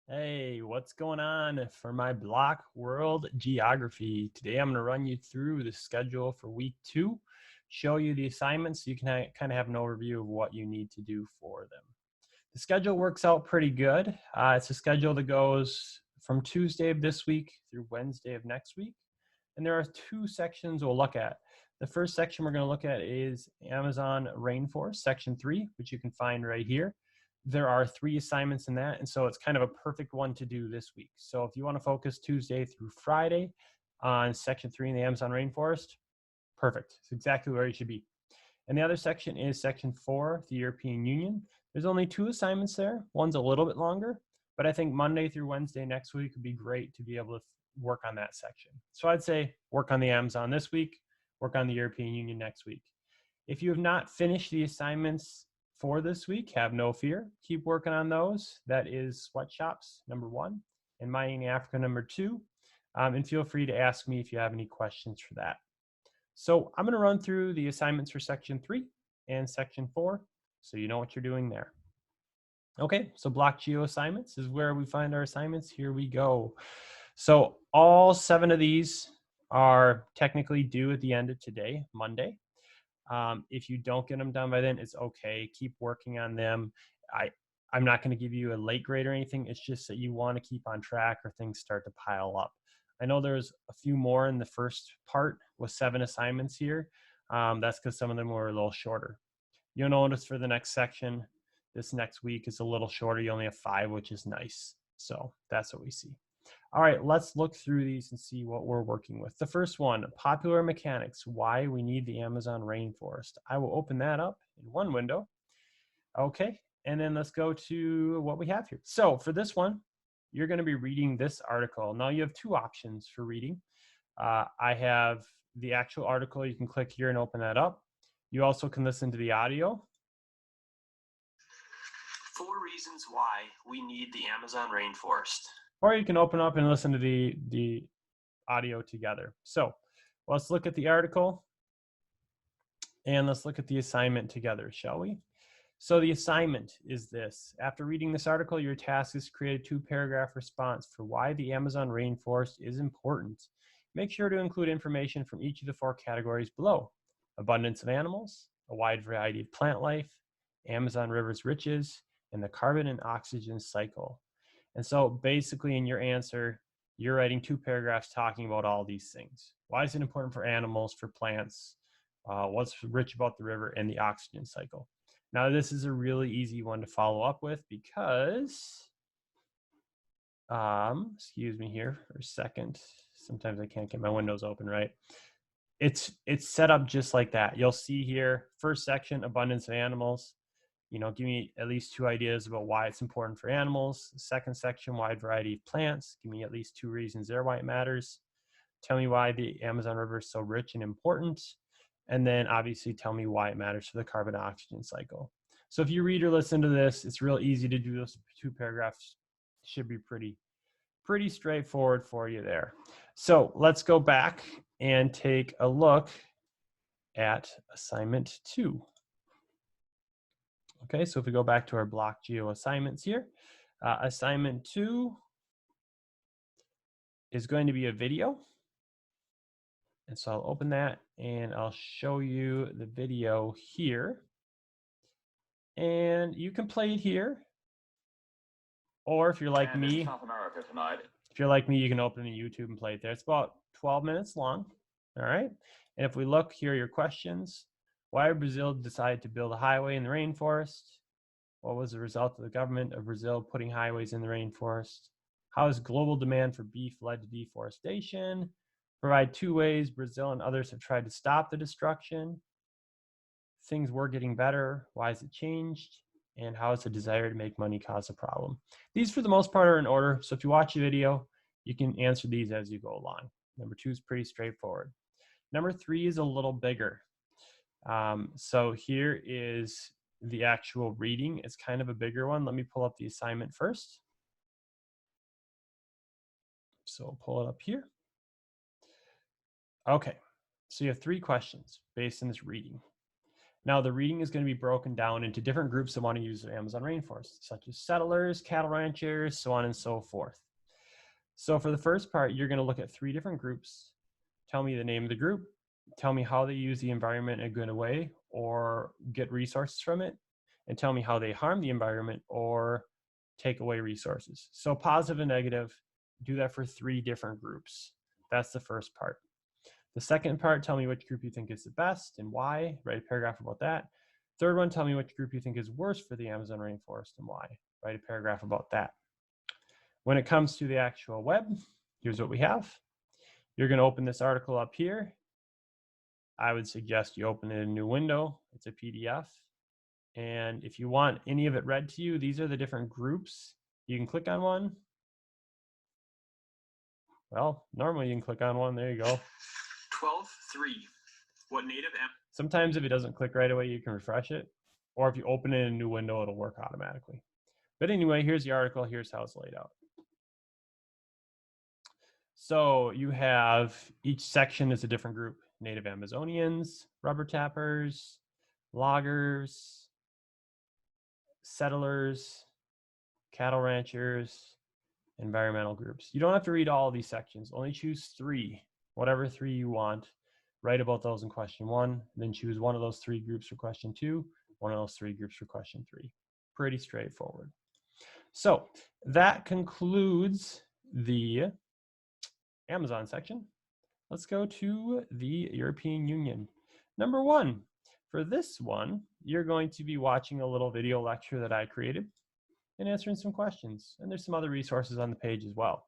Hey, what's going on for my block world geography? Today I'm going to run you through the schedule for week 2, show you the assignments so you can kind of have an overview of what you need to do for them. The schedule works out pretty good. It's a schedule that goes from Tuesday of this week through Wednesday of next week. And there are 2 sections we'll look at. The first section we're going to look at is Amazon Rainforest, section 3, which you can find right here. There are 3 assignments in that, and so it's kind of a perfect one to do this week. So if you want to focus Tuesday through Friday on section 3 in the Amazon Rainforest, perfect. It's exactly where you should be. And the other section is section 4, the European Union. There's only 2 assignments there. One's a little bit longer, but I think Monday through Wednesday next week would be great to be able to work on that section. So I'd say work on the Amazon this week, work on the European Union next week. If you have not finished the assignments for this week, have no fear. Keep working on those. That is sweatshops, number 1, and Mining Africa, number 2. And feel free to ask me if you have any questions for that. So I'm going to run through the assignments for section 3 and section 4 so you know what you're doing there. Okay, so block geo assignments is where we find our assignments. Here we go. So all 7 of these are technically due at the end of today, Monday. If you don't get them done by then, it's okay. Keep working on them. I'm not going to give you a late grade or anything. It's just that you want to keep on track or things start to pile up. I know there's a few more in the first part with 7 assignments here. That's because some of them were a little shorter. You'll notice for the next section, this next week is a little shorter. You only have 5, which is nice. So that's what we see. All right, let's look through these and see what we're working with. The first one, popular mechanics, why we need the Amazon rainforest. I will open that up in one window. Okay, and then let's go to what we have here. So for this one, you're going to be reading this article. Now you have 2 options for reading. I have the actual article. You can click here and open that up. You also can listen to the audio. 4 reasons why we need the Amazon rainforest. Or you can open up and listen to the audio together. So let's look at the article and let's look at the assignment together, shall we? So the assignment is this. After reading this article, your task is to create a 2-paragraph response for why the Amazon rainforest is important. Make sure to include information from each of the 4 categories below. Abundance of animals, a wide variety of plant life, Amazon river's riches, and the carbon and oxygen cycle. And so basically in your answer, you're writing 2 paragraphs talking about all these things. Why is it important for animals, for plants? What's rich about the river and the oxygen cycle? Now, this is a really easy one to follow up with because, excuse me here for a second. Sometimes I can't get my windows open, right? It's set up just like that. You'll see here, first section, abundance of animals. Give me at least 2 ideas about why it's important for animals. Second section, wide variety of plants. Give me at least 2 reasons there why it matters. Tell me why the Amazon River is so rich and important. And then obviously tell me why it matters for the carbon oxygen cycle. So if you read or listen to this, it's real easy to do those 2 paragraphs. Should be pretty straightforward for you there. So let's go back and take a look at assignment 2. Okay, so if we go back to our block geo assignments here, assignment 2 is going to be a video. And so I'll open that and I'll show you the video here. And you can play it here. Or if you're like me, if you're like me, you can open it on YouTube and play it there. It's about 12 minutes long. All right. And if we look, here are your questions. Why did Brazil decide to build a highway in the rainforest? What was the result of the government of Brazil putting highways in the rainforest? How has global demand for beef led to deforestation? Provide 2 ways Brazil and others have tried to stop the destruction. Things were getting better. Why has it changed? And how has the desire to make money cause a problem? These, for the most part, are in order. So if you watch a video, you can answer these as you go along. Number 2 is pretty straightforward. Number 3 is a little bigger. So here is the actual reading. It's kind of a bigger one. Let me pull up the assignment first. So I'll pull it up here. Okay, so you have 3 questions based on this reading. Now, the reading is going to be broken down into different groups that want to use the Amazon rainforest, such as settlers, cattle ranchers, so on and so forth. So for the first part, you're going to look at 3 different groups. Tell me the name of the group, tell me how they use the environment in a good way or get resources from it, and tell me how they harm the environment or take away resources. So positive and negative, do that for 3 different groups. That's the first part. The second part, tell me which group you think is the best and why. Write a paragraph about that. Third one, tell me which group you think is worst for the Amazon rainforest and why. Write a paragraph about that. When it comes to the actual web, here's what we have. You're going to open this article up here. I would suggest you open it in a new window. It's a PDF. And if you want any of it read to you, these are the different groups. You can click on one. Well, normally you can click on one. There you go. 12.3. What native Sometimes if it doesn't click right away, you can refresh it. Or if you open it in a new window, it'll work automatically. But anyway, here's the article. Here's how it's laid out. So you have each section is a different group. Native Amazonians, rubber tappers, loggers, settlers, cattle ranchers, environmental groups. You don't have to read all of these sections. Only choose 3, whatever 3 you want. Write about those in question 1, then choose one of those 3 groups for question 2, one of those 3 groups for question 3. Pretty straightforward. So that concludes the Amazon section. Let's go to the European Union. Number 1, for this one, you're going to be watching a little video lecture that I created and answering some questions. And there's some other resources on the page as well.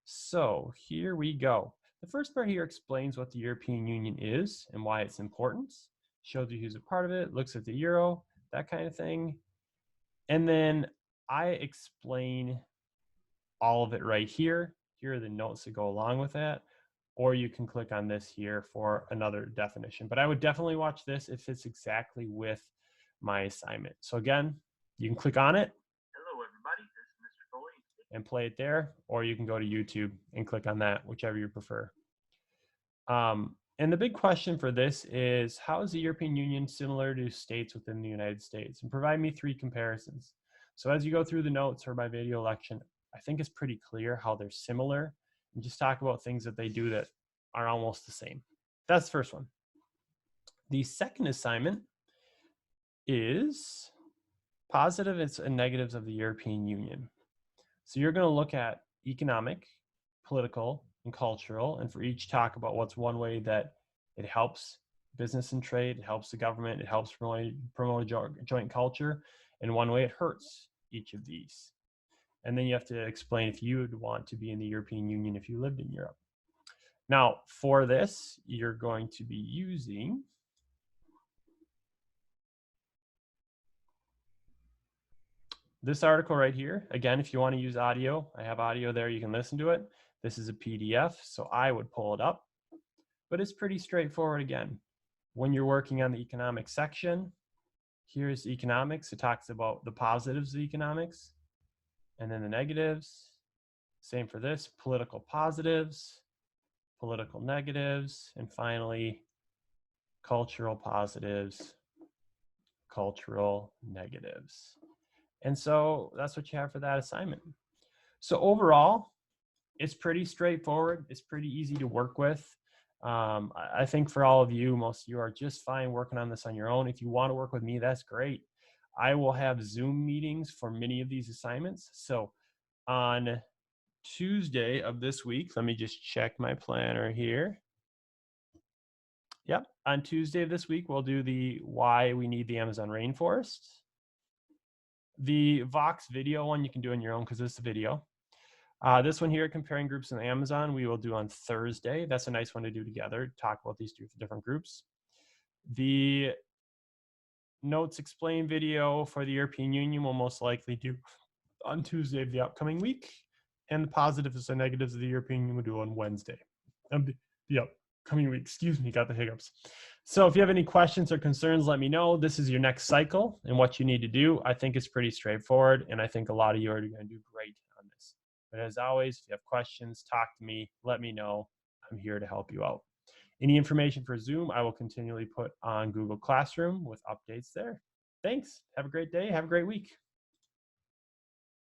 So here we go. The first part here explains what the European Union is and why it's important. Shows you who's a part of it, looks at the euro, that kind of thing. And then I explain all of it right here. Here are the notes that go along with that. Or you can click on this here for another definition. But I would definitely watch this if it's exactly with my assignment. So again, you can click on it. Hello, everybody. This is Mr. Foley. And play it there, or you can go to YouTube and click on that, whichever you prefer. And the big question for this is, how is the European Union similar to states within the United States? And provide me 3 comparisons. So as you go through the notes or my video lecture, I think it's pretty clear how they're similar, and just talk about things that they do that are almost the same. That's the first one. The second assignment is positives and negatives of the European Union. So you're going to look at economic, political, and cultural, and for each talk about what's one way that it helps business and trade, it helps the government, it helps promote a joint culture, and one way it hurts each of these. And then you have to explain if you would want to be in the European Union if you lived in Europe. Now, for this, you're going to be using this article right here. Again, if you want to use audio, I have audio there, you can listen to it. This is a PDF, so I would pull it up. But it's pretty straightforward again. When you're working on the economic section, here's economics. It talks about the positives of economics and then the negatives. Same for this, political positives, political negatives, and finally, cultural positives, cultural negatives. And so that's what you have for that assignment. So overall, it's pretty straightforward. It's pretty easy to work with. I think for all of you, most of you are just fine working on this on your own. If you want to work with me, that's great. I will have Zoom meetings for many of these assignments. So on Tuesday of this week, let me just check my planner here. Yep, on Tuesday of this week, we'll do the why we need the Amazon rainforest. The Vox video one you can do on your own because it's a video. This one here, comparing groups in Amazon, we will do on Thursday. That's a nice one to do together, talk about these 2 different groups. The notes explain video for the European Union will most likely do on Tuesday of the upcoming week. And the positives and negatives of the European Union will do on Wednesday of the upcoming week. Excuse me, got the hiccups. So if you have any questions or concerns, let me know. This is your next cycle and what you need to do. I think it's pretty straightforward, and I think a lot of you are going to do great on this. But as always, if you have questions, talk to me, let me know. I'm here to help you out. Any information for Zoom, I will continually put on Google Classroom with updates there. Thanks. Have a great day. Have a great week.